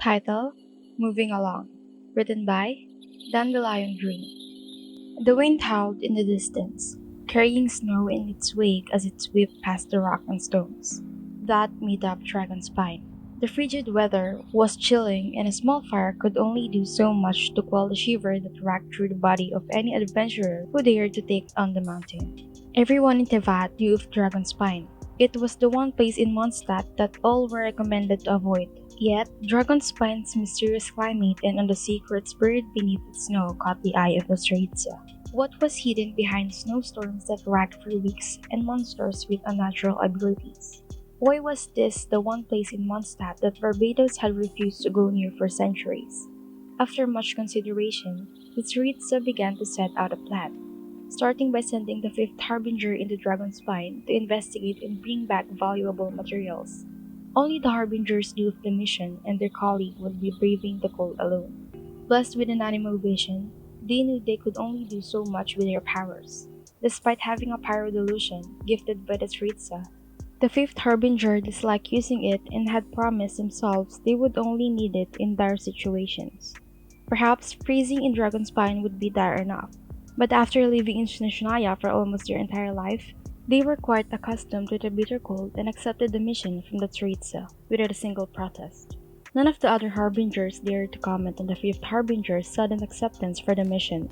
Title: Moving Along. Written by Dandelion Green. The wind howled in the distance, carrying snow in its wake as it swept past the rock and stones that made up Dragon's Spine. The frigid weather was chilling, and a small fire could only do so much to quell the shiver that racked through the body of any adventurer who dared to take on the mountain. Everyone in Tevat knew of Dragon's Spine. It was the one place in Mondstadt that all were recommended to avoid. Yet, Dragonspine's mysterious climate and on the secrets buried beneath its snow caught the eye of the Strazza. What was hidden behind snowstorms that racked for weeks and monsters with unnatural abilities? Why was this the one place in Mondstadt that Barbados had refused to go near for centuries? After much consideration, the Strazza began to set out a plan, starting by sending the fifth Harbinger into Dragonspine to investigate and bring back valuable materials. Only the Harbingers knew of the mission, and their colleague would be braving the cold alone. Blessed with an animal vision, they knew they could only do so much with their powers. Despite having a pyro delusion gifted by the Strazza, the fifth Harbinger disliked using it and had promised themselves they would only need it in dire situations. Perhaps freezing in Dragonspine would be dire enough, but after living in Snezhnaya for almost their entire life, they were quite accustomed to the bitter cold and accepted the mission from the Strazza without a single protest. None of the other Harbingers dared to comment on the fifth Harbinger's sudden acceptance for the mission.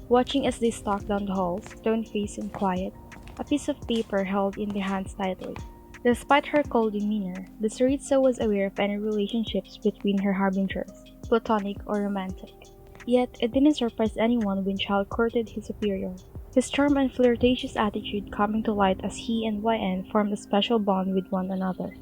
Watching as they stalked down the halls, stone-faced and quiet, a piece of paper held in their hands tightly. Despite her cold demeanor, the Strazza was aware of any relationships between her Harbingers, platonic or romantic. Yet, it didn't surprise anyone when Child courted his superior, his charm and flirtatious attitude coming to light as he and YN formed a special bond with one another.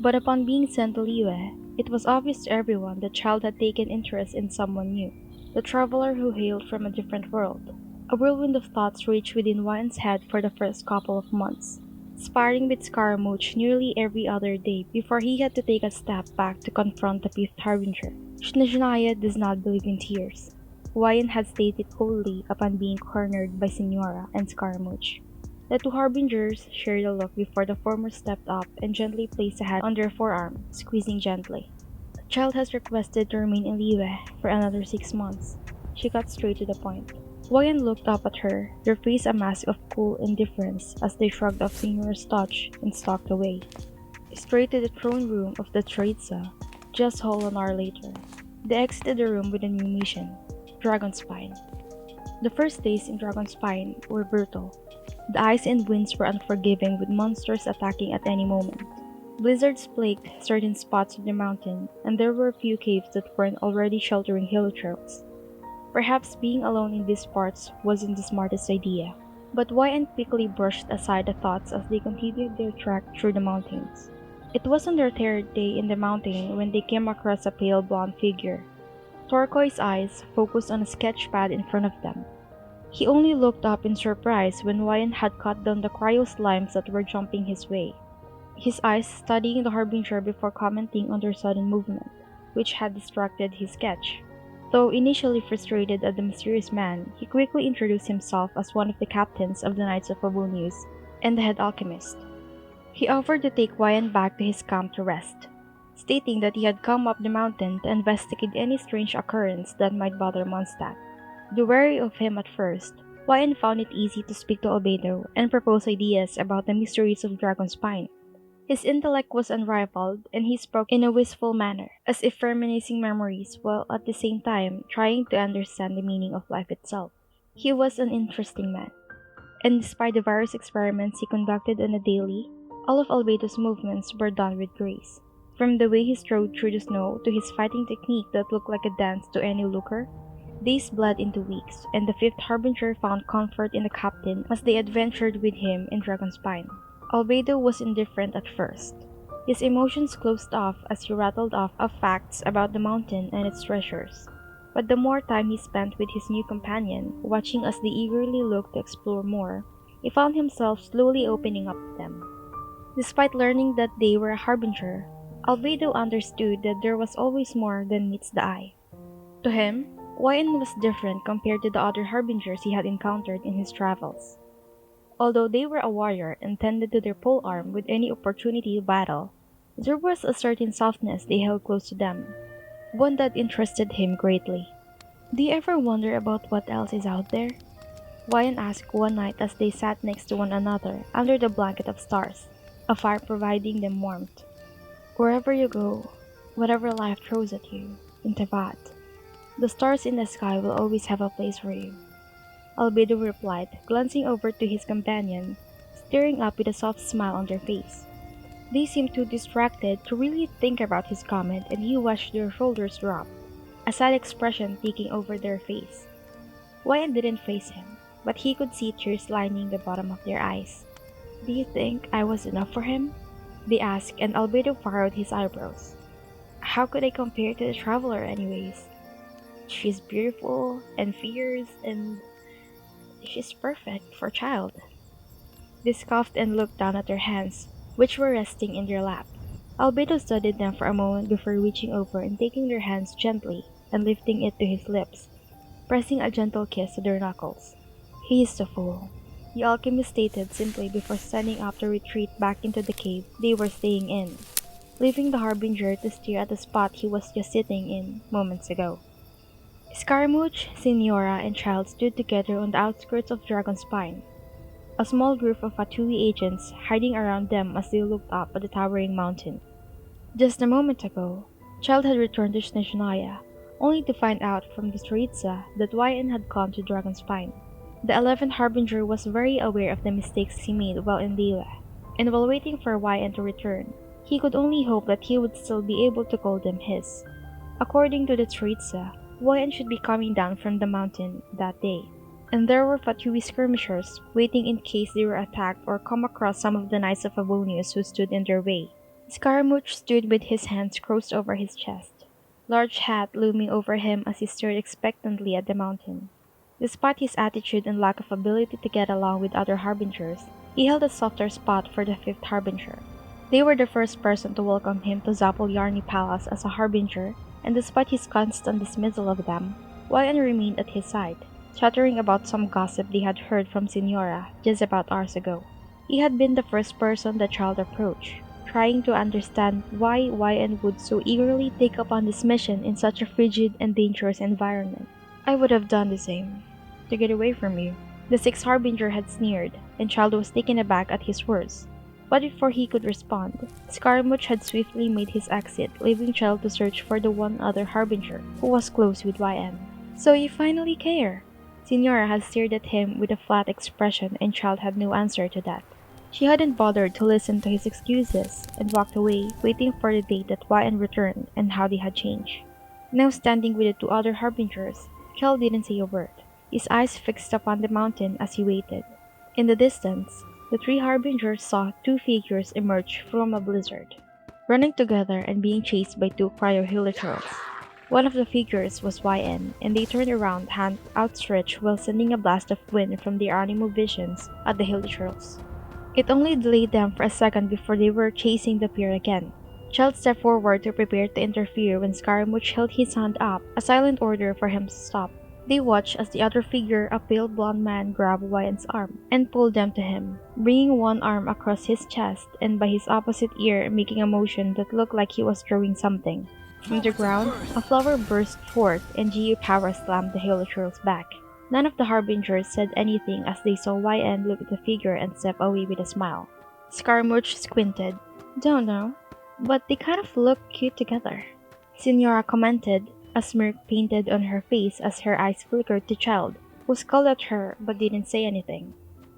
But upon being sent to Liyue, it was obvious to everyone that Child had taken interest in someone new, the traveler who hailed from a different world. A whirlwind of thoughts raged within YN's head for the first couple of months, sparring with Scaramouche nearly every other day before he had to take a step back to confront the fifth Harbinger. Snezhnaya does not believe in tears. YN had stated coldly upon being cornered by Senora and Scaramouche. The two Harbingers shared a look before the former stepped up and gently placed a hand on their forearm, squeezing gently. The child has requested to remain in Liyue for another 6 months. She got straight to the point. YN looked up at her, their face a mask of cool indifference as they shrugged off Senora's touch and stalked away. Straight to the throne room of the Strazza, just whole an hour later. They exited the room with a new mission. Dragonspine. The first days in Dragonspine were brutal. The ice and winds were unforgiving with monsters attacking at any moment. Blizzards plagued certain spots of the mountain, and there were a few caves that weren't already sheltering trails. Perhaps being alone in these parts wasn't the smartest idea, but YN quickly brushed aside the thoughts as they continued their trek through the mountains. It was on their third day in the mountain when they came across a pale blonde figure. Turquoise eyes focused on a sketch pad in front of them. He only looked up in surprise when YN had cut down the cryo slimes that were jumping his way, his eyes studying the Harbinger before commenting on their sudden movement, which had distracted his sketch. Though initially frustrated at the mysterious man, he quickly introduced himself as one of the captains of the Knights of Favonius and the head alchemist. He offered to take YN back to his camp to rest, stating that he had come up the mountain to investigate any strange occurrence that might bother Mondstadt. Though wary of him at first, YN found it easy to speak to Albedo and propose ideas about the mysteries of Dragonspine. His intellect was unrivaled, and he spoke in a wistful manner, as if reminiscing memories while at the same time trying to understand the meaning of life itself. He was an interesting man, and despite the various experiments he conducted on a daily, all of Albedo's movements were done with grace. From the way he strode through the snow to his fighting technique that looked like a dance to any looker, days bled into weeks, and the fifth Harbinger found comfort in the captain as they adventured with him in Dragonspine. Albedo was indifferent at first. His emotions closed off as he rattled off facts about the mountain and its treasures. But the more time he spent with his new companion, watching as they eagerly looked to explore more, he found himself slowly opening up to them. Despite learning that they were a Harbinger, Albedo understood that there was always more than meets the eye. To him, YN was different compared to the other Harbingers he had encountered in his travels. Although they were a warrior and tended to their polearm with any opportunity to battle, there was a certain softness they held close to them. one that interested him greatly. "Do you ever wonder about what else is out there?" Wyan asked one night as they sat next to one another under the blanket of stars, a fire providing them warmth. "Wherever you go, whatever life throws at you, in Teyvat, the stars in the sky will always have a place for you," Albedo replied, glancing over to his companion, staring up with a soft smile on their face. They seemed too distracted to really think about his comment, and he watched their shoulders drop, a sad expression taking over their face. Wyatt didn't face him, but he could see tears lining the bottom of their eyes. "Do you think I was enough for him?" they asked, and Albedo furrowed his eyebrows. "How could I compare to the traveler anyways? She's beautiful and fierce, and she's perfect for a child." They scoffed and looked down at their hands, which were resting in their lap. Albedo studied them for a moment before reaching over and taking their hands gently and lifting it to his lips, pressing a gentle kiss to their knuckles. "He is the fool," the alchemist stated simply before standing up to retreat back into the cave they were staying in, leaving the Harbinger to stare at the spot he was just sitting in moments ago. Scaramouche, Signora, and Child stood together on the outskirts of Dragonspine, a small group of Fatui agents hiding around them as they looked up at the towering mountain. Just a moment ago, Child had returned to Snezhnaya, only to find out from the Tsaritsa that Wyan had gone to Dragonspine. The 11th Harbinger was very aware of the mistakes he made while in Lila, and while waiting for Wyan to return, he could only hope that he would still be able to call them his. According to the Tsaritsa, Wyan should be coming down from the mountain that day, and there were Fatui skirmishers waiting in case they were attacked or come across some of the Knights of Favonius who stood in their way. Scaramouche stood with his hands crossed over his chest, large hat looming over him as he stared expectantly at the mountain. Despite his attitude and lack of ability to get along with other Harbingers, he held a softer spot for the 5th Harbinger. They were the first person to welcome him to Zapoljarny Palace as a Harbinger, and despite his constant dismissal of them, Wyan remained at his side, chattering about some gossip they had heard from Signora just about hours ago. He had been the first person the child approached, trying to understand why Wyan would so eagerly take up on this mission in such a frigid and dangerous environment. "I would have done the same, to get away from you," the 6th Harbinger had sneered, and Child was taken aback at his words. But before he could respond, Scaramouche had swiftly made his exit, leaving Child to search for the one other Harbinger who was close with Wyan. "So you finally care?" Signora had stared at him with a flat expression, and Child had no answer to that. She hadn't bothered to listen to his excuses, and walked away, waiting for the day that Wyan returned and how they had changed. Now standing with the 2 other Harbingers, Kel didn't say a word, his eyes fixed upon the mountain as he waited. In the distance, the 3 Harbingers saw 2 figures emerge from a blizzard, running together and being chased by 2 cryo-heliturals. One of the figures was YN, and they turned around, hand outstretched while sending a blast of wind from their animo visions at the heliturals. It only delayed them for a second before they were chasing the pair again. Child stepped forward to prepare to interfere when Scaramouche held his hand up, a silent order for him to stop. They watched as the other figure, a pale blonde man, grabbed Wyan's arm and pulled them to him, bringing one arm across his chest and by his opposite ear making a motion that looked like he was throwing something. From the ground, a flower burst forth and GU power slammed the heliturals back. None of the Harbingers said anything as they saw YN look at the figure and step away with a smile. Scaramouche squinted. "Don't know, but they kind of look cute together," Signora commented, a smirk painted on her face as her eyes flickered to Child, who scowled at her but didn't say anything.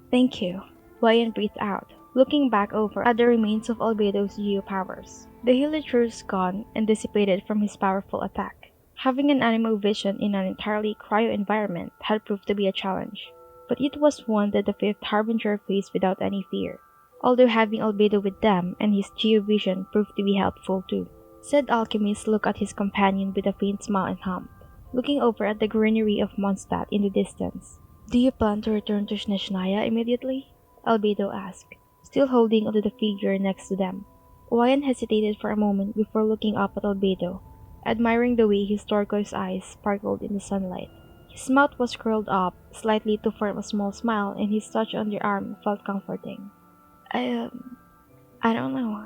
"Thank you," YN breathed out, looking back over at the remains of Albedo's GU powers. The heliturals gone and dissipated from his powerful attack. Having an animo vision in an entirely cryo environment had proved to be a challenge, but it was one that the 5th Harbinger faced without any fear, although having Albedo with them and his geo-vision proved to be helpful too. Said Alchemist looked at his companion with a faint smile and hummed, looking over at the greenery of Mondstadt in the distance. "Do you plan to return to Snezhnaya immediately?" Albedo asked, still holding onto the figure next to them. Wyan hesitated for a moment before looking up at Albedo, admiring the way his turquoise eyes sparkled in the sunlight. His mouth was curled up slightly to form a small smile, and his touch on their arm felt comforting. I don't know,"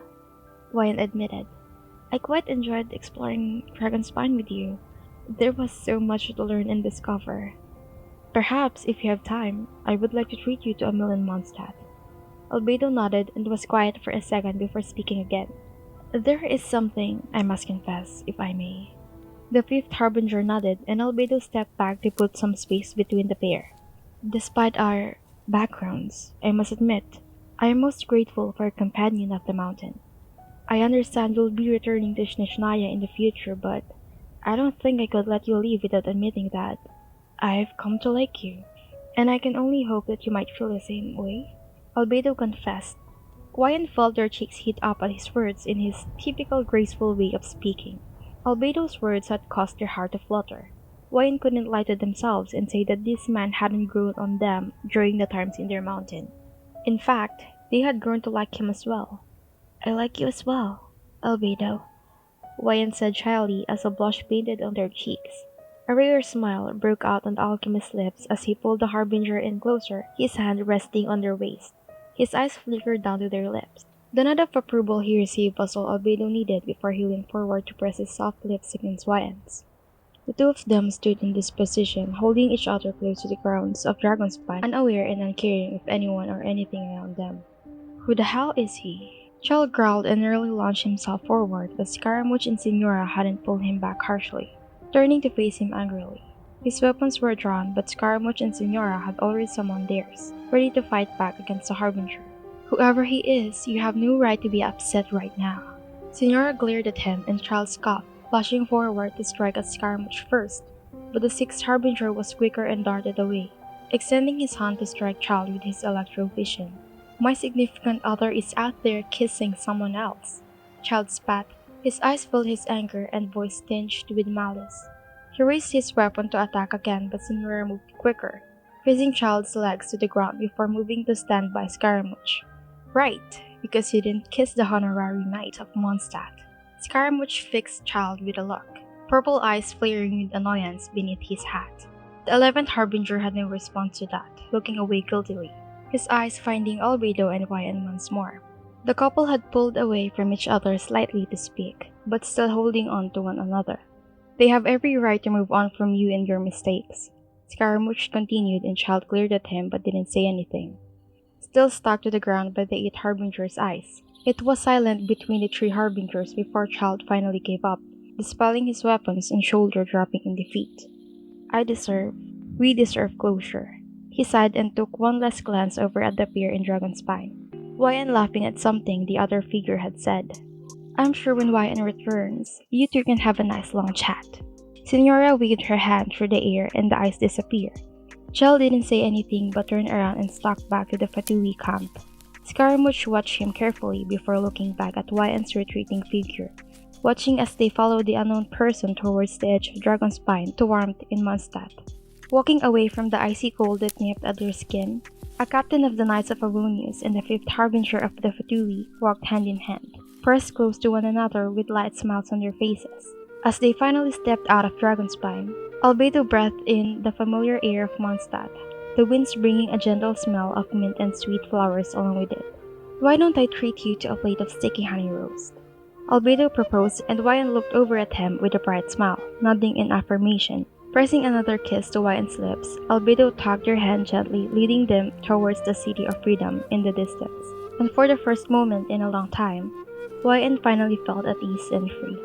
Wyan admitted. I quite enjoyed exploring Dragonspine with you. There was so much to learn and discover. Perhaps, if you have time, I would like to treat you to a meal in Mondstadt. Albedo nodded and was quiet for a second before speaking again. There is something I must confess, if I may. The fifth Harbinger nodded, and Albedo stepped back to put some space between the pair. Despite our backgrounds, I must admit, I am most grateful for a companion of the mountain. I understand you'll be returning to Shishnaya in the future, but I don't think I could let you leave without admitting that I've come to like you, and I can only hope that you might feel the same way. Albedo confessed. Wyan felt their cheeks heat up at his words in his typical graceful way of speaking. Albedo's words had caused their heart to flutter. Wyan couldn't lie to themselves and say that this man hadn't grown on them during the times in their mountain. In fact, they had grown to like him as well. I like you as well, Albedo, Wyan said shyly as a blush painted on their cheeks. A rare smile broke out on the alchemist's lips as he pulled the Harbinger in closer, his hand resting on their waist. His eyes flickered down to their lips. The nod of approval he received was all Albedo needed before he leaned forward to press his soft lips against Wyan's. The two of them stood in this position, holding each other close to the grounds of Dragonspine, unaware and uncaring of anyone or anything around them. Who the hell is he? Chell growled and nearly launched himself forward, but Scaramouche and Signora hadn't pulled him back harshly, turning to face him angrily. His weapons were drawn, but Scaramouche and Signora had already summoned theirs, ready to fight back against the Harbinger. Whoever he is, you have no right to be upset right now. Signora glared at him and Chell scoffed, flashing forward to strike at Scaramouche first, but the sixth Harbinger was quicker and darted away, extending his hand to strike Chell with his electro vision. My significant other is out there kissing someone else. Chell spat. His eyes filled his anger and voice tinged with malice. He raised his weapon to attack again, but Signora moved quicker, raising Child's legs to the ground before moving to stand by Scaramouche. Right, because you didn't kiss the honorary knight of Mondstadt. Scaramouche fixed Child with a look, purple eyes flaring with annoyance beneath his hat. The 11th Harbinger had no response to that, looking away guiltily, his eyes finding Albedo and Wyan once more. The couple had pulled away from each other slightly to speak, but still holding on to one another. They have every right to move on from you and your mistakes. Scaramouche continued and Child glared at him but didn't say anything, still stuck to the ground by the 8 Harbingers' eyes. It was silent between the 3 Harbingers before Child finally gave up, dispelling his weapons and shoulder-dropping in defeat. We deserve closure. He sighed and took one last glance over at the pair in Dragonspine, Wyan laughing at something the other figure had said. I'm sure when Wyan returns, you two can have a nice long chat. Signora waved her hand through the air and the eyes disappeared. Chell didn't say anything but turned around and stalked back to the Fatui camp. Scaramouche watched him carefully before looking back at Wyan's retreating figure, watching as they followed the unknown person towards the edge of Dragonspine to warmth in Mondstadt. Walking away from the icy cold that nipped at their skin, a captain of the Knights of Aronius and the 5th Harbinger of the Fatui walked hand in hand, pressed close to one another with light smiles on their faces. As they finally stepped out of Dragonspine, Albedo breathed in the familiar air of Mondstadt, the winds bringing a gentle smell of mint and sweet flowers along with it. Why don't I treat you to a plate of sticky honey roast? Albedo proposed, and Wyan looked over at him with a bright smile, nodding in affirmation. Pressing another kiss to Wyan's lips, Albedo tugged her hand gently, leading them towards the City of Freedom in the distance. And for the first moment in a long time, Wyan finally felt at ease and free.